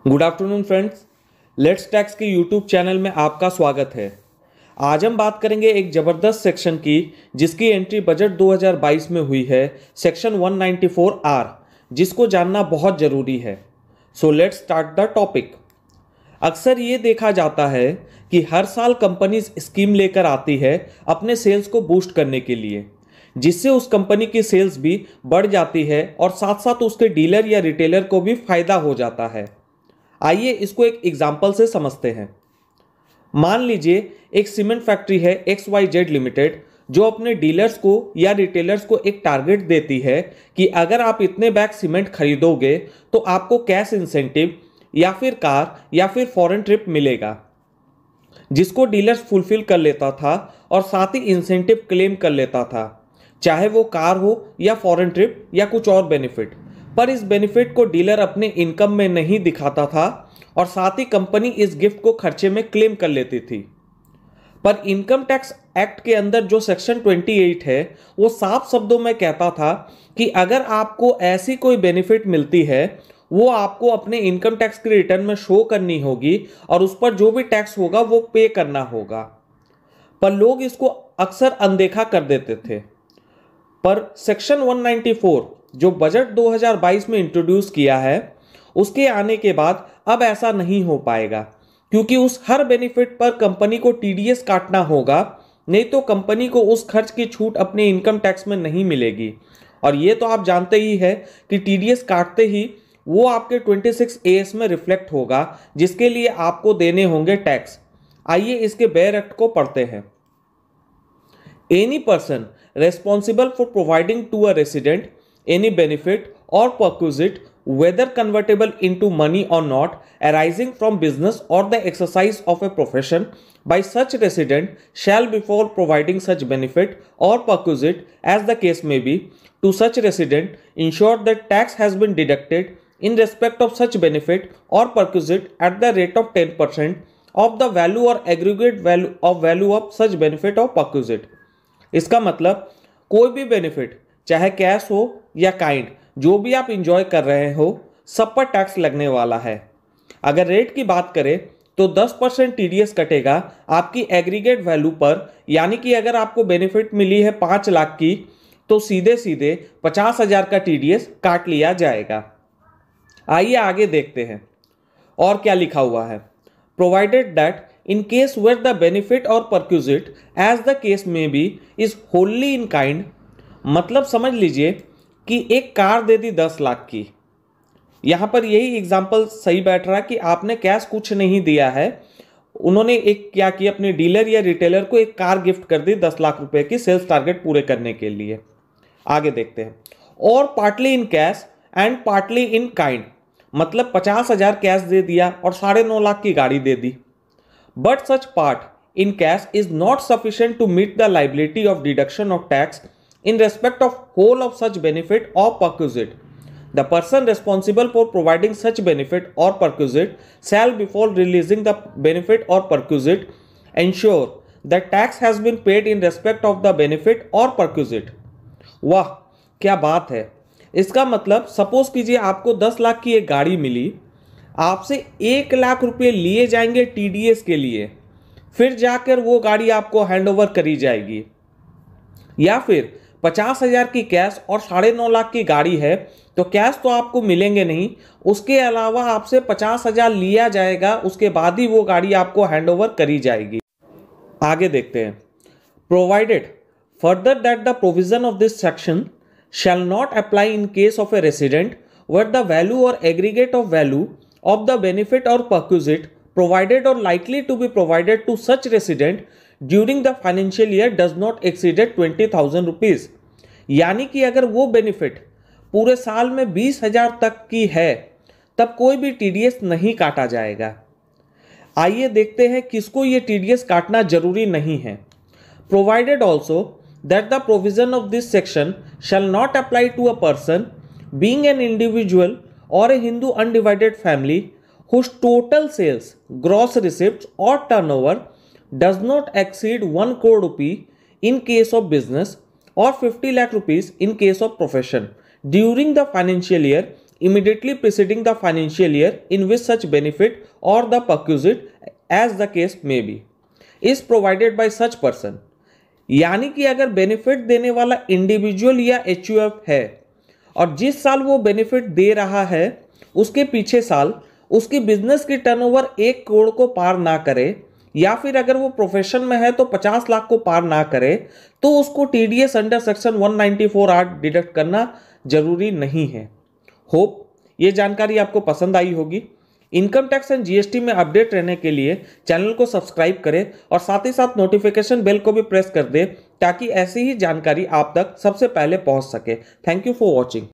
Good afternoon friends, let's tax के YouTube channel में आपका स्वागत है। आज हम बात करेंगे एक ज़बरदस्त सेक्शन की जिसकी एंट्री बजट 2022 में हुई है, सेक्शन 194R, जिसको जानना बहुत ज़रूरी है। So let's start the topic. अक्सर ये देखा जाता है कि हर साल कंपनीज स्कीम लेकर आती है अपने सेल्स को बूस्ट करने के लिए, जिससे उस कंपनी की सेल्स भी बढ़ जाती है और साथ साथ उसके डीलर या रिटेलर को भी फायदा हो जाता है। आइए इसको एक एग्जाम्पल से समझते हैं। मान लीजिए एक सीमेंट फैक्ट्री है XYZ लिमिटेड, जो अपने डीलर्स को या रिटेलर्स को एक टारगेट देती है कि अगर आप इतने बैग सीमेंट खरीदोगे तो आपको कैश इंसेंटिव या फिर कार या फिर फॉरेन ट्रिप मिलेगा, जिसको डीलर्स फुलफिल कर लेता था और साथ ही इंसेंटिव क्लेम कर लेता था, चाहे वो कार हो या फॉरेन ट्रिप या कुछ और बेनिफिट। पर इस बेनिफिट को डीलर अपने इनकम में नहीं दिखाता था और साथ ही कंपनी इस गिफ्ट को खर्चे में क्लेम कर लेती थी। पर इनकम टैक्स एक्ट के अंदर जो सेक्शन 28 है वो साफ शब्दों में कहता था कि अगर आपको ऐसी कोई बेनिफिट मिलती है वो आपको अपने इनकम टैक्स के रिटर्न में शो करनी होगी और उस पर जो भी टैक्स होगा वो पे करना होगा। पर लोग इसको अक्सर अनदेखा कर देते थे। पर सेक्शन 194 जो बजट 2022 में इंट्रोड्यूस किया है, उसके आने के बाद अब ऐसा नहीं हो पाएगा, क्योंकि उस हर बेनिफिट पर कंपनी को TDS काटना होगा, नहीं तो कंपनी को उस खर्च की छूट अपने इनकम टैक्स में नहीं मिलेगी। और ये तो आप जानते ही है कि TDS काटते ही वो आपके 26AS में रिफ्लेक्ट होगा, जिसके लिए आपको देने होंगे टैक्स। आइए इसके बेयर एक्ट को पढ़ते हैं। Any person responsible for providing to a resident any benefit or perquisite, whether convertible into money or not, arising from business or the exercise of a profession by such resident shall, before providing such benefit or perquisite as the case may be, to such resident ensure that tax has been deducted in respect of such benefit or perquisite at the rate of 10% of the value or aggregate value of such benefit or perquisite। इसका मतलब कोई भी benefit, चाहे cash हो या kind, जो भी आप इंजॉय कर रहे हो, सब पर टैक्स लगने वाला है। अगर रेट की बात करें तो 10% TDS कटेगा आपकी एग्रीगेट वैल्यू पर, यानी कि अगर आपको बेनिफिट मिली है 5 लाख की तो सीधे सीधे 50,000 का TDS काट लिया जाएगा। आइए आगे देखते हैं और क्या लिखा हुआ है। Provided that in case where the benefit or perquisite as the case may be is wholly in kind, मतलब समझ लीजिए कि एक कार दे दी 10 लाख की। यहां पर यही एग्जांपल सही बैठ रहा है कि आपने कैश कुछ नहीं दिया है, उन्होंने एक क्या किया, अपने डीलर या रिटेलर को एक कार गिफ्ट कर दी 10 लाख रुपए की सेल्स टारगेट पूरे करने के लिए। आगे देखते हैं। और partly in cash and partly in kind, मतलब 50,000 कैश दे दिया और 9.5 लाख की गाड़ी दे दी। But such part in cash is not sufficient to meet the liability of deduction of tax in respect of whole of such benefit or perquisite. The person responsible for providing such benefit or perquisite shall, before releasing the benefit or perquisite, ensure that tax has been paid in respect of the benefit or perquisite. वाह क्या बात है। इसका मतलब suppose कीजिए आपको 10 लाख की एक गाड़ी मिली, आपसे 1 लाख रुपए लिए जाएंगे TDS के लिए, फिर जाकर वो गाड़ी आपको हैंडओवर करी जाएगी। या फिर 50,000 की कैश और 9.5 लाख की गाड़ी है तो कैश तो आपको मिलेंगे नहीं, उसके अलावा आपसे 50,000 लिया जाएगा, उसके बाद ही वो गाड़ी आपको हैंडओवर करी जाएगी। आगे देखते हैं। Provided further that the provision of this section shall not apply in case of a resident where the value or aggregate of value of the benefit or perquisite provided or likely to be provided to such resident during the financial year does not exceed 20,000 rupees। यानी कि अगर वो benefit पूरे साल में 20,000 तक की है तब कोई भी TDS नहीं काटा जाएगा। आइए देखते हैं किसको ये TDS काटना जरूरी नहीं है। Provided also that the provision of this section shall not apply to a person being an individual or a Hindu undivided family whose total sales, gross receipts or turnover does not exceed 1 crore rupee in case of business or 50 lakh rupees in case of profession during the financial year immediately preceding the financial year in which such benefit or the perquisite as the case may be is provided by such person। यानी कि अगर benefit देने वाला individual या HUF है और जिस साल वो बेनिफिट दे रहा है उसके पीछे साल उसकी बिजनेस की टर्नओवर 1 करोड़ को पार ना करे, या फिर अगर वो प्रोफेशन में है तो 50 लाख को पार ना करे, तो उसको टीडीएस अंडर सेक्शन 194(8) डिडक्ट करना जरूरी नहीं है। होप ये जानकारी आपको पसंद आई होगी। इनकम टैक्स एंड जीएसटी में अपडेट रहने के लिए चैनल को सब्सक्राइब करें और साथ ही साथ नोटिफिकेशन बेल को भी प्रेस कर दें ताकि ऐसी ही जानकारी आप तक सबसे पहले पहुंच सके। Thank you for watching.